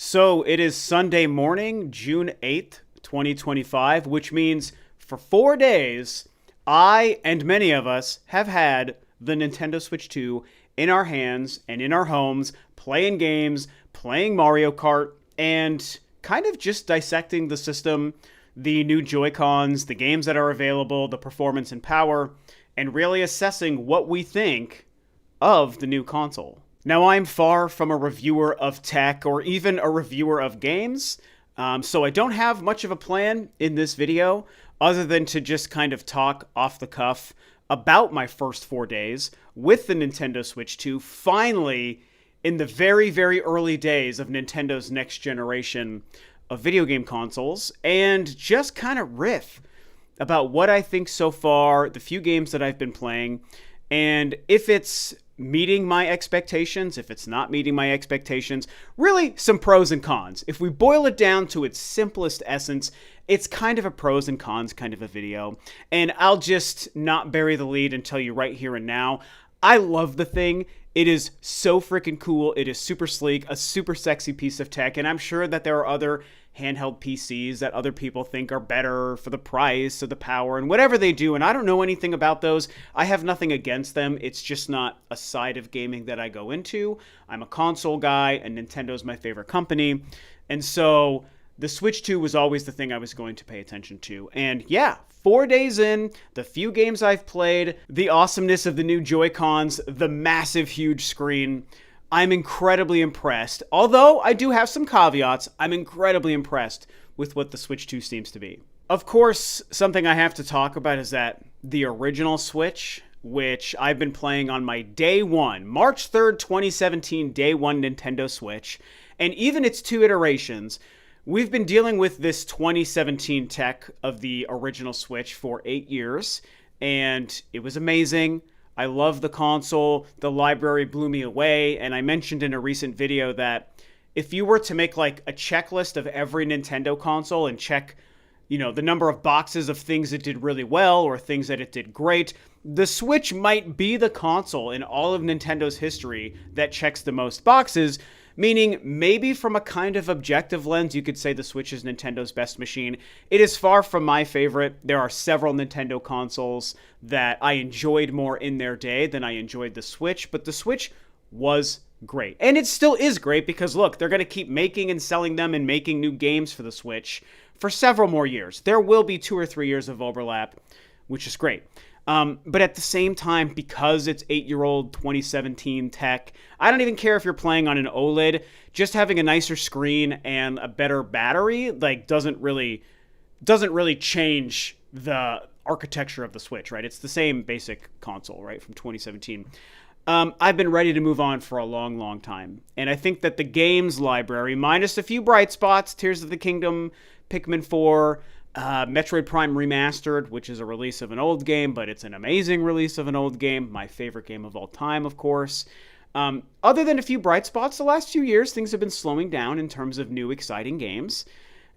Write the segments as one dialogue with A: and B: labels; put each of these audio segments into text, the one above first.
A: So it is Sunday morning, June 8th, 2025, which means for 4 days, I and many of us have had the Nintendo Switch 2 in our hands and in our homes, playing games, playing Mario Kart, and kind of just dissecting the system, the new JoyCons, the games that are available, the performance and power, and really assessing what we think of the new console. Now, I'm far from a reviewer of tech or even a reviewer of games, so I don't have much of a plan in this video other than to just kind of talk off the cuff about my first 4 days with the Nintendo Switch 2, finally in the very, very early days of Nintendo's next generation of video game consoles, and just kind of riff about what I think so far, the few games that I've been playing, and if it's meeting my expectations, if it's not meeting my expectations, really some pros and cons. If we boil it down to its simplest essence, it's kind of a pros and cons kind of a video. And I'll just not bury the lead and tell you right here and now, I love the thing. It is so freaking cool. It is super sleek, a super sexy piece of tech, and I'm sure that there are other handheld PCs that other people think are better for the price or the power and whatever they do, and I don't know anything about those. I have nothing against them. It's just not a side of gaming that I go into. I'm a console guy, and Nintendo's my favorite company, and so the Switch 2 was always the thing I was going to pay attention to. And yeah, 4 days in, the few games I've played, the awesomeness of the new Joy-Cons, the massive, huge screen, I'm incredibly impressed. Although I do have some caveats, I'm incredibly impressed with what the Switch 2 seems to be. Of course, something I have to talk about is that the original Switch, which I've been playing on my day one, March 3rd, 2017, day one Nintendo Switch, and even its two iterations, we've been dealing with this 2017 tech of the original Switch for 8 years, and it was amazing. I love the console. The library blew me away, and I mentioned in a recent video that if you were to make like a checklist of every Nintendo console and check, the number of boxes of things it did really well or things that it did great, the Switch might be the console in all of Nintendo's history that checks the most boxes. Meaning, maybe from a kind of objective lens, you could say the Switch is Nintendo's best machine. It is far from my favorite. There are several Nintendo consoles that I enjoyed more in their day than I enjoyed the Switch, but the Switch was great. And it still is great because, look, they're going to keep making and selling them and making new games for the Switch for several more years. There will be 2 or 3 years of overlap, which is great. But at the same time, because it's 8-year-old 2017 tech, I don't even care if you're playing on an OLED. Just having a nicer screen and a better battery doesn't really change the architecture of the Switch, right? It's the same basic console, right, from 2017. I've been ready to move on for a long, long time. And I think that the games library, minus a few bright spots, Tears of the Kingdom, Pikmin 4, Metroid Prime Remastered, which is a release of an old game, but it's an amazing release of an old game. My favorite game of all time, of course. Other than a few bright spots, the last few years, things have been slowing down in terms of new, exciting games.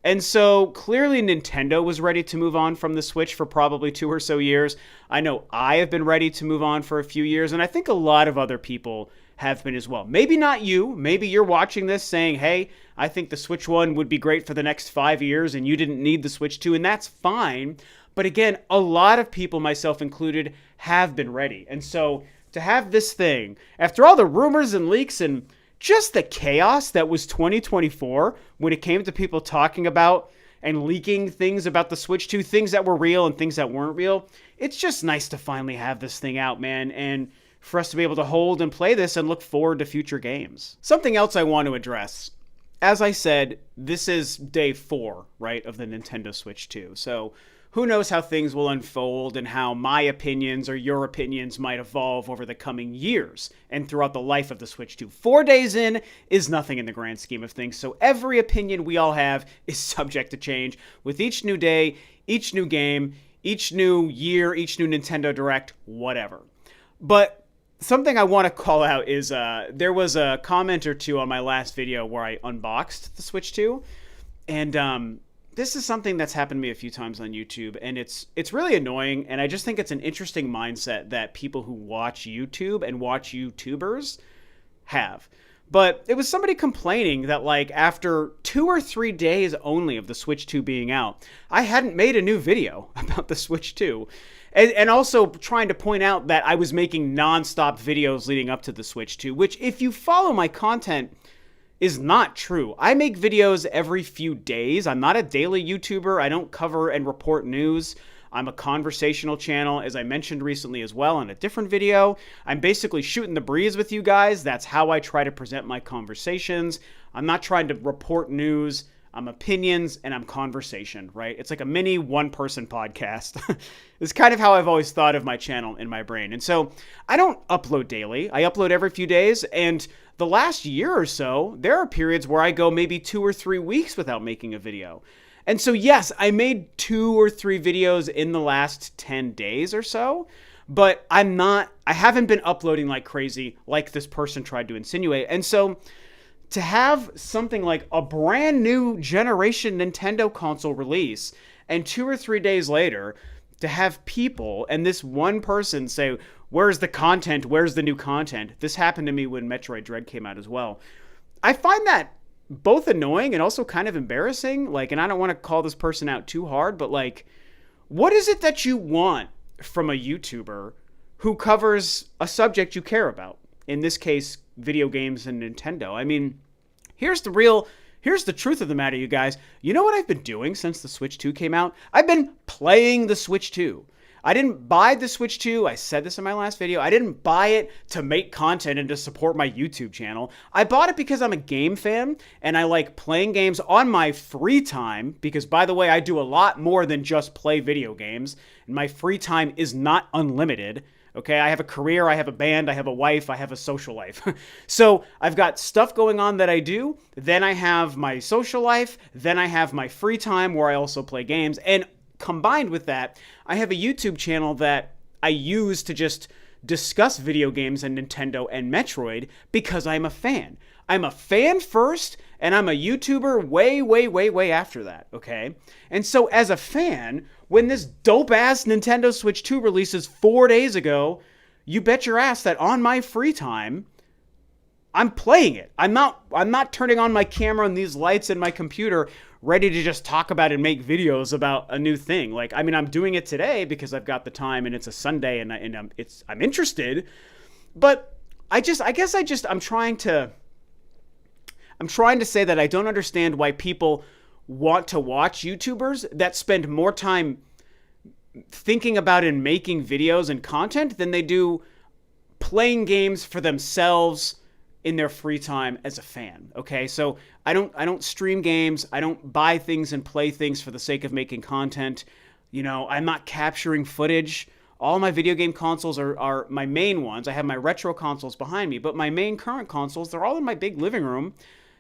A: And so, clearly Nintendo was ready to move on from the Switch for probably 2 or so years. I know I have been ready to move on for a few years, and I think a lot of other people have been as well. Maybe not you. Maybe you're watching this saying, hey, I think the Switch 1 would be great for the next 5 years and you didn't need the Switch 2, and that's fine. But again, a lot of people, myself included, have been ready. And so to have this thing, after all the rumors and leaks and just the chaos that was 2024 when it came to people talking about and leaking things about the Switch 2, things that were real and things that weren't real, it's just nice to finally have this thing out, man, and for us to be able to hold and play this and look forward to future games. Something else I want to address. As I said, this is day 4, right, of the Nintendo Switch 2. So who knows how things will unfold and how my opinions or your opinions might evolve over the coming years and throughout the life of the Switch 2. 4 days in is nothing in the grand scheme of things. So every opinion we all have is subject to change with each new day, each new game, each new year, each new Nintendo Direct, whatever. But something I want to call out is there was a comment or two on my last video where I unboxed the Switch 2, and this is something that's happened to me a few times on YouTube, and it's really annoying, and I just think it's an interesting mindset that people who watch YouTube and watch YouTubers have. But it was somebody complaining that, like, after 2 or 3 days only of the Switch 2 being out, I hadn't made a new video about the Switch 2. And also trying to point out that I was making nonstop videos leading up to the Switch 2, which, if you follow my content, is not true. I make videos every few days. I'm not a daily YouTuber. I don't cover and report news. I'm a conversational channel, as I mentioned recently as well in a different video. I'm basically shooting the breeze with you guys. That's how I try to present my conversations. I'm not trying to report news. I'm opinions and I'm conversation, right? It's like a mini one-person podcast. It's kind of how I've always thought of my channel in my brain. And so I don't upload daily. I upload every few days. And the last year or so, there are periods where I go maybe 2 or 3 weeks without making a video. And so, yes, I made 2 or 3 videos in the last 10 days or so, but I haven't been uploading like crazy like this person tried to insinuate. And so to have something like a brand new generation Nintendo console release and 2 or 3 days later to have people and this one person say, where's the content? Where's the new content? This happened to me when Metroid Dread came out as well. I find that both annoying and also kind of embarrassing. Like, and I don't want to call this person out too hard, but like, what is it that you want from a YouTuber who covers a subject you care about? In this case, video games and Nintendo. I mean, here's the truth of the matter, you guys. You know what I've been doing since the Switch 2 came out? I've been playing the Switch 2. I didn't buy the Switch 2. I said this in my last video. I didn't buy it to make content and to support my YouTube channel. I bought it because I'm a game fan and I like playing games on my free time because, by the way, I do a lot more than just play video games. And my free time is not unlimited. Okay, I have a career, I have a band, I have a wife, I have a social life. So I've got stuff going on that I do. Then I have my social life. Then I have my free time where I also play games. And combined with that, I have a YouTube channel that I use to just discuss video games and Nintendo and Metroid because I'm a fan. I'm a fan first, and I'm a YouTuber way after that, okay? And so as a fan, when this dope-ass Nintendo Switch 2 releases 4 days ago, you bet your ass that on my free time, I'm playing it. I'm not turning on my camera and these lights in my computer ready to just talk about and make videos about a new thing. Like, I mean, I'm doing it today because I've got the time and it's a Sunday and I'm interested. But I'm trying to say that I don't understand why people want to watch YouTubers that spend more time thinking about and making videos and content than they do playing games for themselves in their free time as a fan. Okay, so I don't stream games. I don't buy things and play things for the sake of making content. You know, I'm not capturing footage. All my video game consoles are my main ones. I have my retro consoles behind me, but my main current consoles, they're all in my big living room.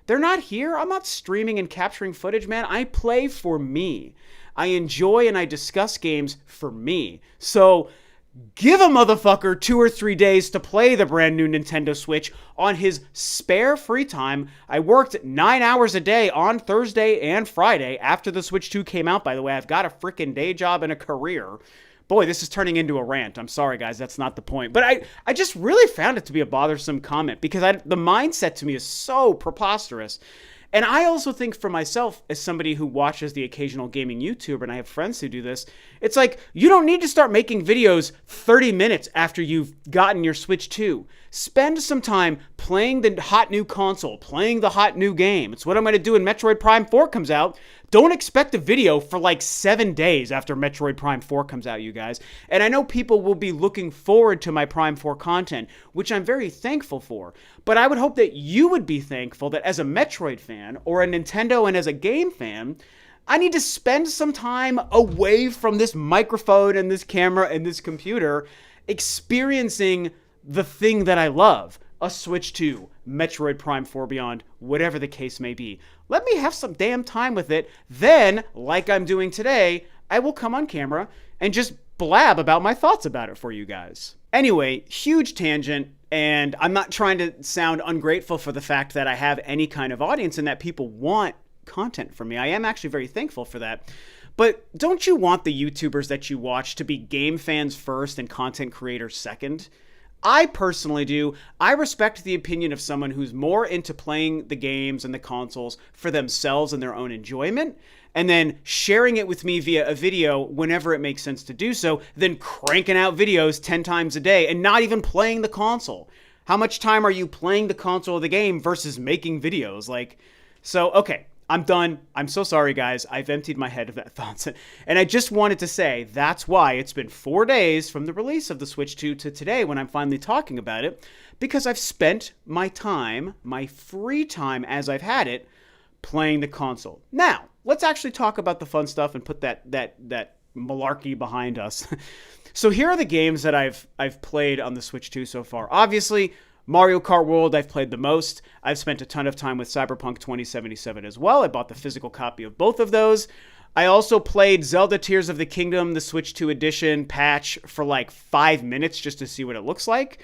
A: They're not here. I'm not streaming and capturing footage, man. I play for me. I enjoy and I discuss games for me. So give a motherfucker 2 or 3 days to play the brand new Nintendo Switch on his spare free time. I worked 9 hours a day on Thursday and Friday after the Switch 2 came out, by the way. I've got a freaking day job and a career. Boy, this is turning into a rant. I'm sorry, guys. That's not the point. But I just really found it to be a bothersome comment because the mindset to me is so preposterous. And I also think for myself, as somebody who watches the occasional gaming YouTuber, and I have friends who do this, it's like, you don't need to start making videos 30 minutes after you've gotten your Switch 2. Spend some time playing the hot new console, playing the hot new game. It's what I'm going to do when Metroid Prime 4 comes out. Don't expect a video for like 7 days after Metroid Prime 4 comes out, you guys. And I know people will be looking forward to my Prime 4 content, which I'm very thankful for. But I would hope that you would be thankful that as a Metroid fan or a Nintendo and as a game fan, I need to spend some time away from this microphone and this camera and this computer experiencing the thing that I love. A Switch 2, Metroid Prime 4 Beyond, whatever the case may be. Let me have some damn time with it. Then, like I'm doing today, I will come on camera and just blab about my thoughts about it for you guys. Anyway, huge tangent, and I'm not trying to sound ungrateful for the fact that I have any kind of audience and that people want content from me. I am actually very thankful for that. But don't you want the YouTubers that you watch to be game fans first and content creators second? I personally do. I respect the opinion of someone who's more into playing the games and the consoles for themselves and their own enjoyment, and then sharing it with me via a video whenever it makes sense to do so, than cranking out videos 10 times a day and not even playing the console. How much time are you playing the console or the game versus making videos? Okay, I'm done. I'm so sorry, guys. I've emptied my head of that thoughts. And I just wanted to say that's why it's been 4 days from the release of the Switch 2 to today when I'm finally talking about it, because I've spent my time, my free time as I've had it, playing the console. Now, let's actually talk about the fun stuff and put that malarkey behind us. So here are the games that I've played on the Switch 2 so far. Obviously, Mario Kart World I've played the most. I've spent a ton of time with Cyberpunk 2077 as well. I bought the physical copy of both of those. I also played Zelda Tears of the Kingdom, the Switch 2 edition patch, for like 5 minutes just to see what it looks like.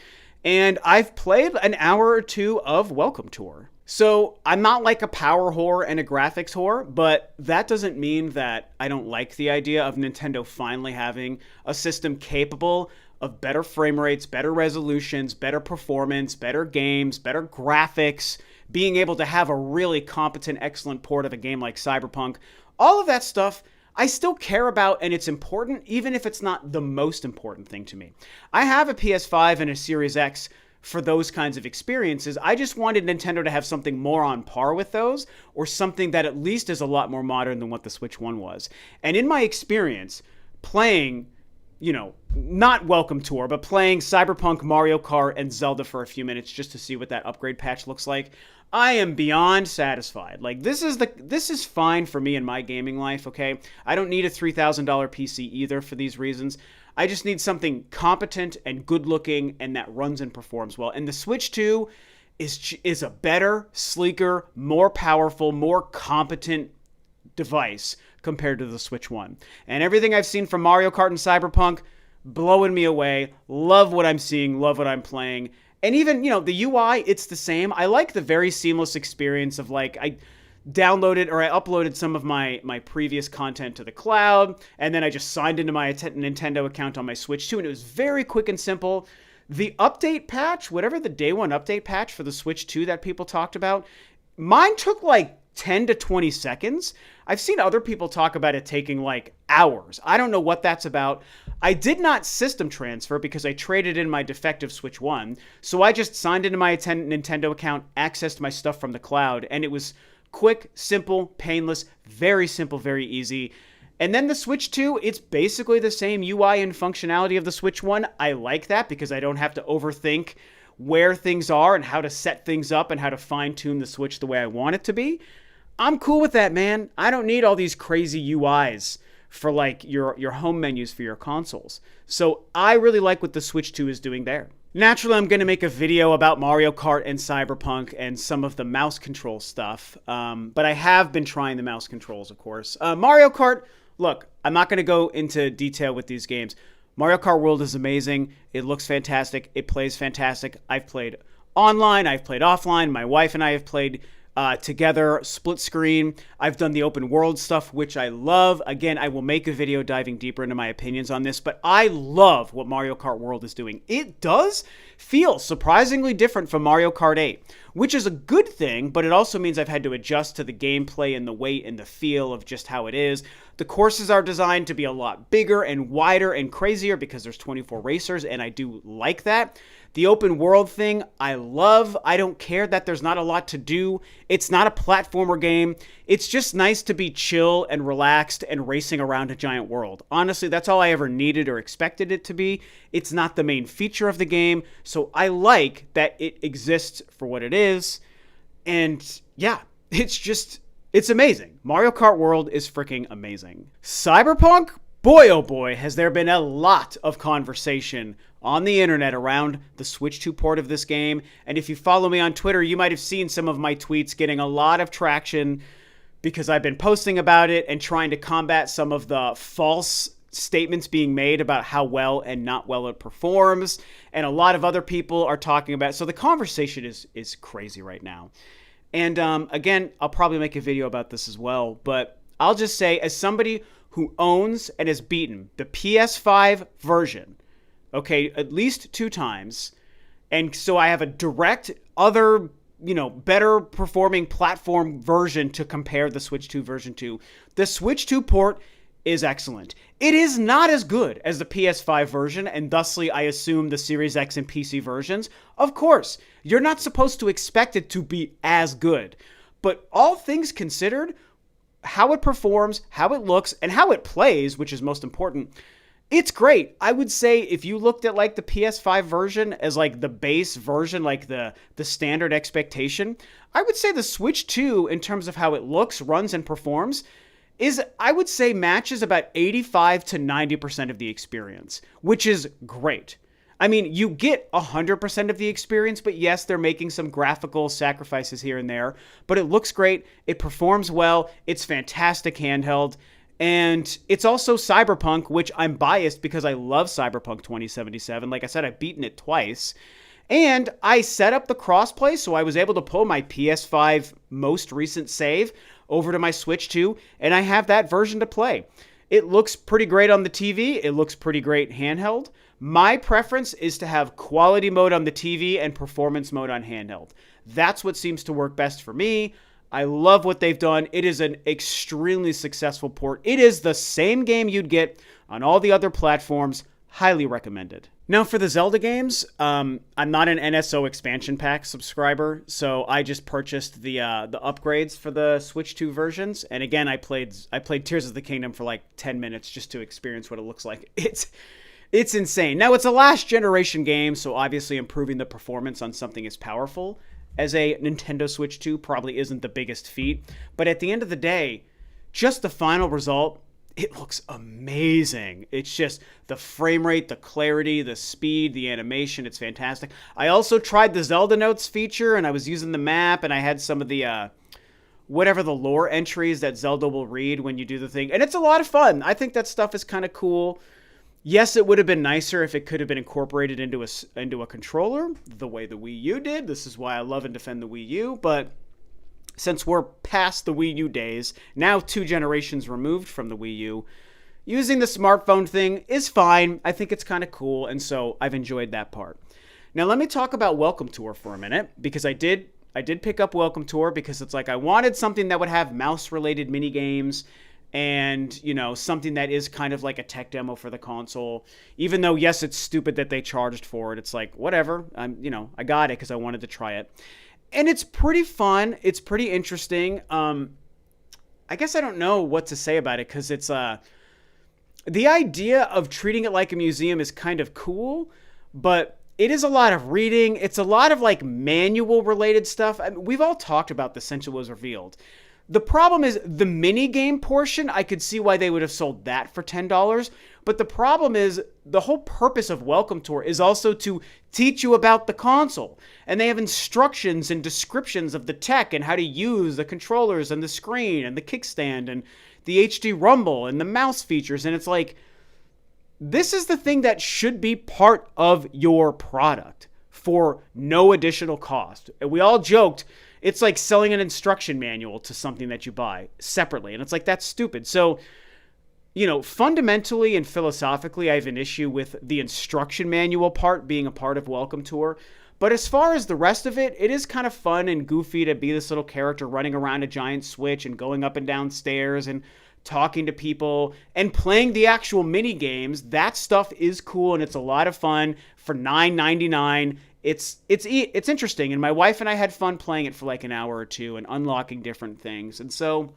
A: And I've played an hour or two of Welcome Tour. So I'm not like a power whore and a graphics whore, but that doesn't mean that I don't like the idea of Nintendo finally having a system capable of better frame rates, better resolutions, better performance, better games, better graphics, being able to have a really competent, excellent port of a game like Cyberpunk. All of that stuff I still care about, and it's important, even if it's not the most important thing to me. I have a PS5 and a Series X for those kinds of experiences. I just wanted Nintendo to have something more on par with those, or something that at least is a lot more modern than what the Switch 1 was. And in my experience, playing, not Welcome Tour, but playing Cyberpunk, Mario Kart, and Zelda for a few minutes just to see what that upgrade patch looks like, I am beyond satisfied. Like, this is fine for me in my gaming life, okay? I don't need a $3,000 PC either for these reasons. I just need something competent and good-looking and that runs and performs well. And the Switch 2 is a better, sleeker, more powerful, more competent device compared to the Switch 1. And everything I've seen from Mario Kart and Cyberpunk, blowing me away. Love what I'm seeing, love what I'm playing. And even, the UI, it's the same. I like the very seamless experience of, I downloaded or I uploaded some of my previous content to the cloud, and then I just signed into my Nintendo account on my Switch 2, and it was very quick and simple. The update patch, whatever the day one update patch for the Switch 2 that people talked about, mine took 10 to 20 seconds. I've seen other people talk about it taking hours. I don't know what that's about. I did not system transfer because I traded in my defective Switch 1. So I just signed into my Nintendo account, accessed my stuff from the cloud, and it was quick, simple, painless, very simple, very easy. And then the Switch 2, it's basically the same UI and functionality of the Switch 1. I like that because I don't have to overthink where things are and how to set things up and how to fine-tune the Switch the way I want it to be. I'm cool with that, man. I don't need all these crazy UIs for your home menus for your consoles. So I really like what the Switch 2 is doing there. Naturally, I'm going to make a video about Mario Kart and Cyberpunk and some of the mouse control stuff. But I have been trying the mouse controls, of course. Mario Kart, look, I'm not going to go into detail with these games. Mario Kart World is amazing. It looks fantastic. It plays fantastic. I've played online. I've played offline. My wife and I have played together, split screen. I've done the open world stuff, which I love. Again, I will make a video diving deeper into my opinions on this, but I love what Mario Kart World is doing. It does feel surprisingly different from Mario Kart 8, which is a good thing, but it also means I've had to adjust to the gameplay and the weight and the feel of just how it is. The courses are designed to be a lot bigger and wider and crazier because there's 24 racers, and I do like that. The open world thing, I love. I don't care that there's not a lot to do. It's not a platformer game. It's just nice to be chill and relaxed and racing around a giant world. Honestly, that's all I ever needed or expected it to be. It's not the main feature of the game, so I like that it exists for what it is. And yeah, it's amazing. Mario Kart World is freaking amazing. Cyberpunk? Boy, oh boy, has there been a lot of conversation on the internet around the Switch 2 port of this game. And if you follow me on Twitter, you might have seen some of my tweets getting a lot of traction because I've been posting about it and trying to combat some of the false statements being made about how well and not well it performs. And a lot of other people are talking about it. So the conversation is crazy right now. And again, I'll probably make a video about this as well. But I'll just say, as somebody who owns and has beaten the PS5 version, okay, at least 2 times, And so I have a direct other, better performing platform version to compare the Switch 2 version to. The Switch 2 port is excellent. It is not as good as the PS5 version, and thusly I assume the Series X and PC versions. Of course, you're not supposed to expect it to be as good. But all things considered, how it performs, how it looks, and how it plays, which is most important, it's great. I would say if you looked at like the PS5 version as like the base version, like the standard expectation, I would say the Switch 2, in terms of how it looks, runs, and performs, I would say matches about 85 to 90% of the experience, which is great. I mean, you get 100% of the experience, but yes, they're making some graphical sacrifices here and there, but it looks great, it performs well, it's fantastic handheld, and it's also Cyberpunk, which I'm biased because I love Cyberpunk 2077. Like I said, I've beaten it twice. And I set up the crossplay, so I was able to pull my PS5 most recent save over to my Switch 2, and I have that version to play. It looks pretty great on the TV. It looks pretty great handheld. My preference is to have quality mode on the TV and performance mode on handheld. That's what seems to work best for me. I love what they've done. It is an extremely successful port. It is the same game you'd get on all the other platforms. Highly recommended. Now for the Zelda games, I'm not an NSO expansion pack subscriber, so I just purchased the upgrades for the Switch 2 versions. And again, I played Tears of the Kingdom for like 10 minutes just to experience what it looks like. It's insane. Now it's a last generation game, so obviously improving the performance on something as powerful as a Nintendo Switch 2 probably isn't the biggest feat. But at the end of the day, just the final result, it looks amazing. It's just the frame rate, the clarity, the speed, the animation. It's fantastic. I also tried the Zelda Notes feature, and I was using the map, and I had some of the whatever the lore entries that Zelda will read when you do the thing. And it's a lot of fun. I think that stuff is kind of cool. Yes, it would have been nicer if it could have been incorporated into a controller the way the Wii U did. This is why I love and defend the Wii U, but since we're past the Wii U days, now 2 generations removed from the Wii U, using the smartphone thing is fine. I think it's kind of cool, and so I've enjoyed that part. Now let me talk about Welcome Tour for a minute, because I did pick up Welcome Tour because it's like I wanted something that would have mouse-related mini games and, something that is kind of like a tech demo for the console. Even though, yes, it's stupid that they charged for it. It's like, whatever. I got it because I wanted to try it. And it's pretty fun. It's pretty interesting. I guess I don't know what to say about it because it's the idea of treating it like a museum is kind of cool, but it is a lot of reading. It's a lot of like manual related stuff. I mean, we've all talked about this since it was revealed. The problem is the mini game portion. I could see why they would have sold that for $10. But the problem is the whole purpose of Welcome Tour is also to teach you about the console. And they have instructions and descriptions of the tech and how to use the controllers and the screen and the kickstand and the HD rumble and the mouse features. And it's like, this is the thing that should be part of your product for no additional cost. And we all joked, it's like selling an instruction manual to something that you buy separately. And it's like, that's stupid. So, fundamentally and philosophically, I have an issue with the instruction manual part being a part of Welcome Tour. But as far as the rest of it, it is kind of fun and goofy to be this little character running around a giant Switch and going up and down stairs and talking to people and playing the actual mini games. That stuff is cool and it's a lot of fun for $9.99. It's interesting, and my wife and I had fun playing it for like an hour or two and unlocking different things. And so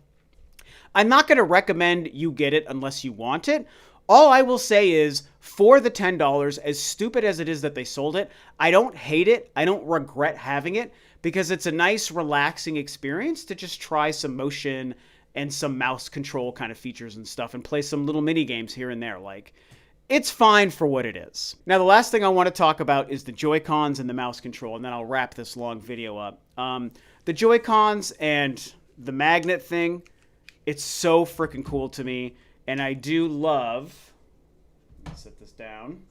A: I'm not going to recommend you get it unless you want it. All I will say is, for the $10, as stupid as it is that they sold it, I don't hate it. I don't regret having it because it's a nice, relaxing experience to just try some motion and some mouse control kind of features and stuff and play some little mini games here and there. Like, it's fine for what it is. Now, the last thing I want to talk about is the JoyCons and the mouse control, and then I'll wrap this long video up. The JoyCons and the magnet thing, it's so freaking cool to me, and I do love... Let's set this down.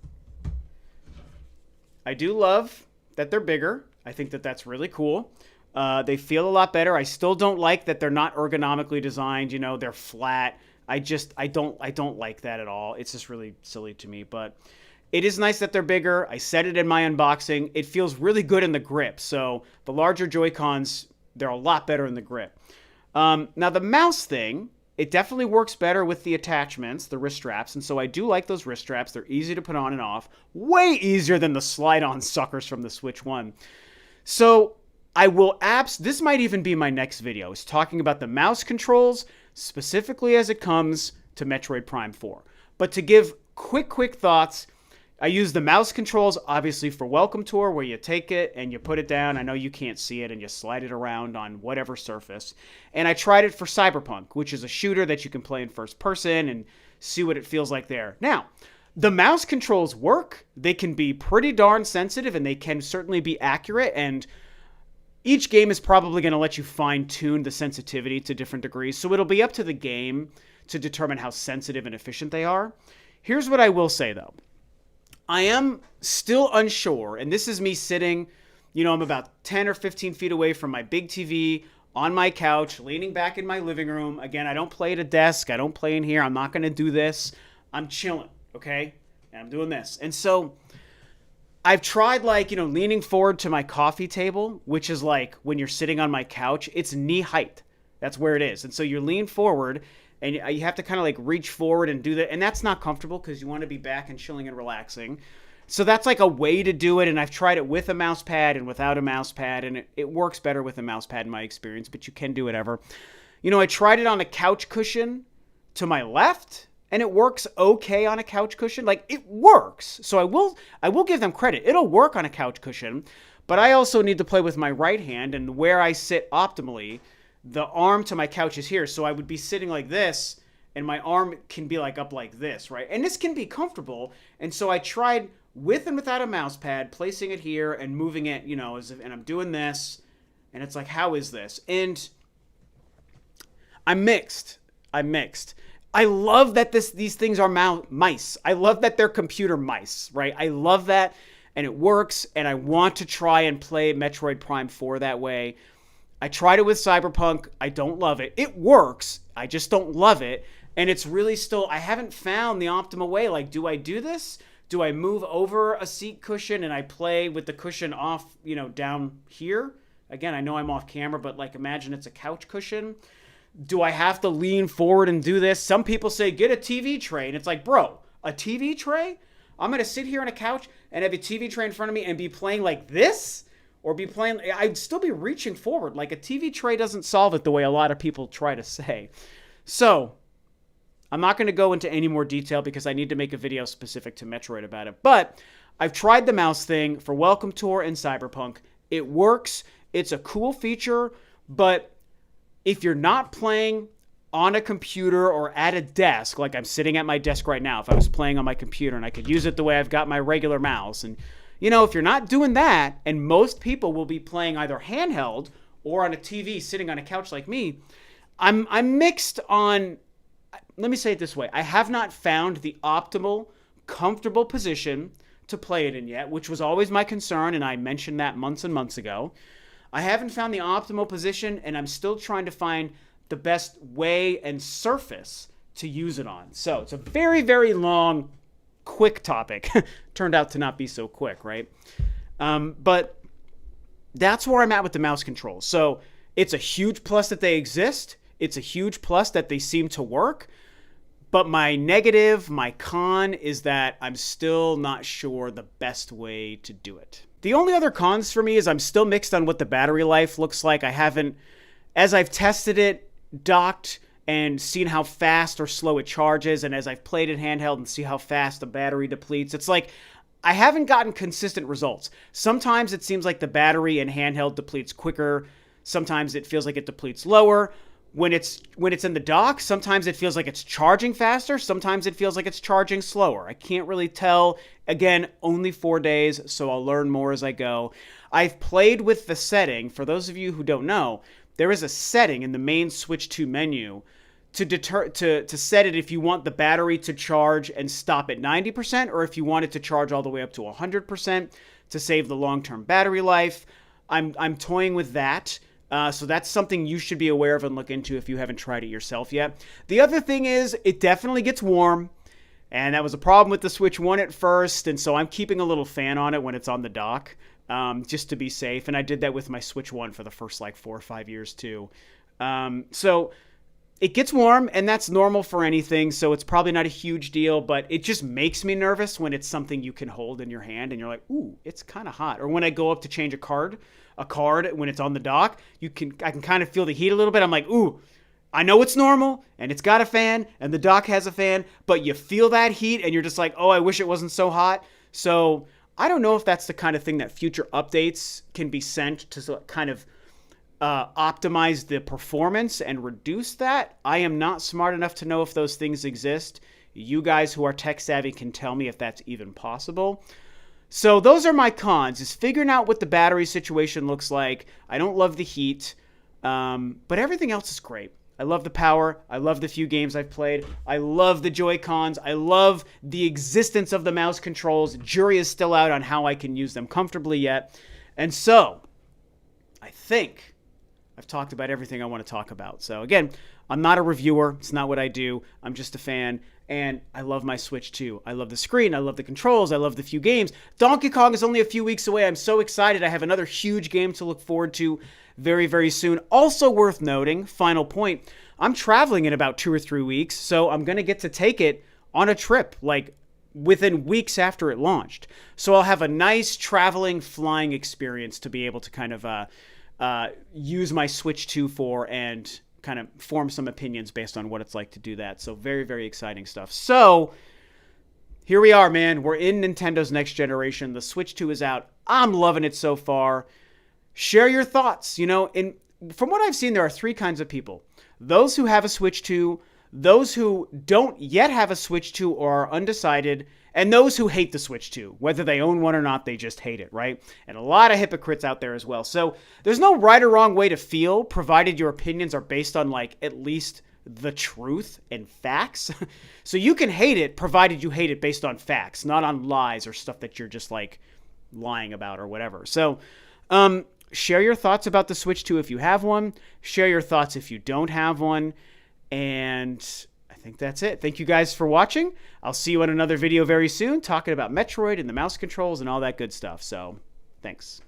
A: I do love that they're bigger. I think that that's really cool. They feel a lot better. I still don't like that they're not ergonomically designed. They're flat. I don't like that at all. It's just really silly to me. But It is nice that they're bigger. I said it in my unboxing. It feels really good in the grip. So the larger JoyCons, they're a lot better in the grip. Now the mouse thing, it definitely works better with the attachments, the wrist straps. And so I do like those wrist straps. They're easy to put on and off. Way easier than the slide-on suckers from the Switch 1. So I will this might even be my next video, is talking about the mouse controls, specifically as it comes to Metroid Prime 4. But to give quick thoughts, I use the mouse controls, obviously, for Welcome Tour, where you take it and you put it down. I know you can't see it, and you slide it around on whatever surface. And I tried it for Cyberpunk, which is a shooter that you can play in first person and see what it feels like there. Now, the mouse controls work. They can be pretty darn sensitive, and they can certainly be accurate. And each game is probably going to let you fine-tune the sensitivity to different degrees. So it'll be up to the game to determine how sensitive and efficient they are. Here's what I will say, though. I am still unsure, and this is me sitting, I'm about 10 or 15 feet away from my big TV on my couch, leaning back in my living room. Again, I don't play at a desk. I don't play in here. I'm not going to do this. I'm chilling, okay? And I'm doing this. And so I've tried, leaning forward to my coffee table, which is like when you're sitting on my couch, it's knee height. That's where it is. And so you lean forward, and you have to kind of reach forward and do that. And that's not comfortable because you want to be back and chilling and relaxing. So that's a way to do it. And I've tried it with a mouse pad and without a mouse pad. And it works better with a mouse pad in my experience, but you can do whatever. I tried it on a couch cushion to my left, and it works okay on a couch cushion. It works. So I will give them credit. It'll work on a couch cushion, but I also need to play with my right hand, and where I sit optimally, the arm to my couch is here. So I would be sitting like this, and my arm can be up like this, right? And this can be comfortable. And so I tried with and without a mouse pad, placing it here and moving it, and I'm doing this, and it's how is this? And I'm mixed. I love that these things are mice. I love that they're computer mice, right? I love that, and it works, and I want to try and play Metroid Prime 4 that way. I tried it with Cyberpunk. I don't love it. It works. I just don't love it. And it's really still, I haven't found the optimal way. Do I do this? Do I move over a seat cushion and I play with the cushion off, down here? Again, I know I'm off camera, but imagine it's a couch cushion. Do I have to lean forward and do this? Some people say, get a TV tray. And it's bro, a TV tray? I'm going to sit here on a couch and have a TV tray in front of me and be playing like this? Or be playing, I'd still be reaching forward. A TV tray doesn't solve it the way a lot of people try to say. So, I'm not going to go into any more detail because I need to make a video specific to Metroid about it. But I've tried the mouse thing for Welcome Tour and Cyberpunk. It works. It's a cool feature. But if you're not playing on a computer or at a desk, like I'm sitting at my desk right now, if I was playing on my computer and I could use it the way I've got my regular mouse, and if you're not doing that, and most people will be playing either handheld or on a TV sitting on a couch like me, I'm mixed on, let me say it this way. I have not found the optimal, comfortable position to play it in yet, which was always my concern, and I mentioned that months and months ago. I haven't found the optimal position, and I'm still trying to find the best way and surface to use it on. So it's a very, very long, quick topic. Turned out to not be so quick, right? But that's where I'm at with the mouse controls. So it's a huge plus that they exist. It's a huge plus that they seem to work. But my negative, my con, is that I'm still not sure the best way to do it. The only other cons for me is I'm still mixed on what the battery life looks like. I haven't, as I've tested it, docked, and seen how fast or slow it charges, and as I've played it handheld and see how fast the battery depletes, it's I haven't gotten consistent results. Sometimes it seems like the battery in handheld depletes quicker. Sometimes it feels like it depletes lower. When it's in the dock, sometimes it feels like it's charging faster. Sometimes it feels like it's charging slower. I can't really tell. Again, only 4 days, so I'll learn more as I go. I've played with the setting. For those of you who don't know, there is a setting in the main Switch 2 menu to set it if you want the battery to charge and stop at 90%, or if you want it to charge all the way up to 100% to save the long-term battery life. I'm toying with that. So that's something you should be aware of and look into if you haven't tried it yourself yet. The other thing is, it definitely gets warm. And that was a problem with the Switch 1 at first, and so I'm keeping a little fan on it when it's on the dock, just to be safe. And I did that with my Switch 1 for the first like 4 or 5 years too. So it gets warm, and that's normal for anything, so it's probably not a huge deal, but it just makes me nervous when it's something you can hold in your hand and you're like, ooh, it's kind of hot. Or when I go up to change a card when it's on the dock, I can kind of feel the heat a little bit. I'm like, ooh, I know it's normal, and it's got a fan, and the dock has a fan, but you feel that heat, and you're just like, oh, I wish it wasn't so hot. So I don't know if that's the kind of thing that future updates can be sent to kind of optimize the performance and reduce that. I am not smart enough to know if those things exist. You guys who are tech savvy can tell me if that's even possible. So those are my cons, is figuring out what the battery situation looks like. I don't love the heat, but everything else is great. I love the power. I love the few games I've played. I love the JoyCons. I love the existence of the mouse controls. Jury is still out on how I can use them comfortably yet. And so, I think I've talked about everything I want to talk about. So again, I'm not a reviewer. It's not what I do. I'm just a fan. And I love my Switch 2. I love the screen. I love the controls. I love the few games. Donkey Kong is only a few weeks away. I'm so excited. I have another huge game to look forward to very, very soon. Also worth noting, final point, I'm traveling in about 2 or 3 weeks, so I'm going to get to take it on a trip, like within weeks after it launched. So I'll have a nice traveling, flying experience to be able to kind of use my Switch 2 for and kind of form some opinions based on what it's like to do that. So very, very exciting stuff. So here we are, man. We're in Nintendo's next generation. The Switch 2 is out. I'm loving it so far. Share your thoughts. From what I've seen, there are 3 kinds of people. Those who have a Switch 2, those who don't yet have a Switch 2 or are undecided, and those who hate the Switch 2. Whether they own one or not, they just hate it, right? And a lot of hypocrites out there as well. So there's no right or wrong way to feel, provided your opinions are based on, like, at least the truth and facts. So you can hate it, provided you hate it based on facts, not on lies or stuff that you're just, like, lying about or whatever. So, share your thoughts about the Switch 2 if you have one. Share your thoughts if you don't have one. And I think that's it. Thank you guys for watching. I'll see you in another video very soon talking about Metroid and the mouse controls and all that good stuff. So, thanks.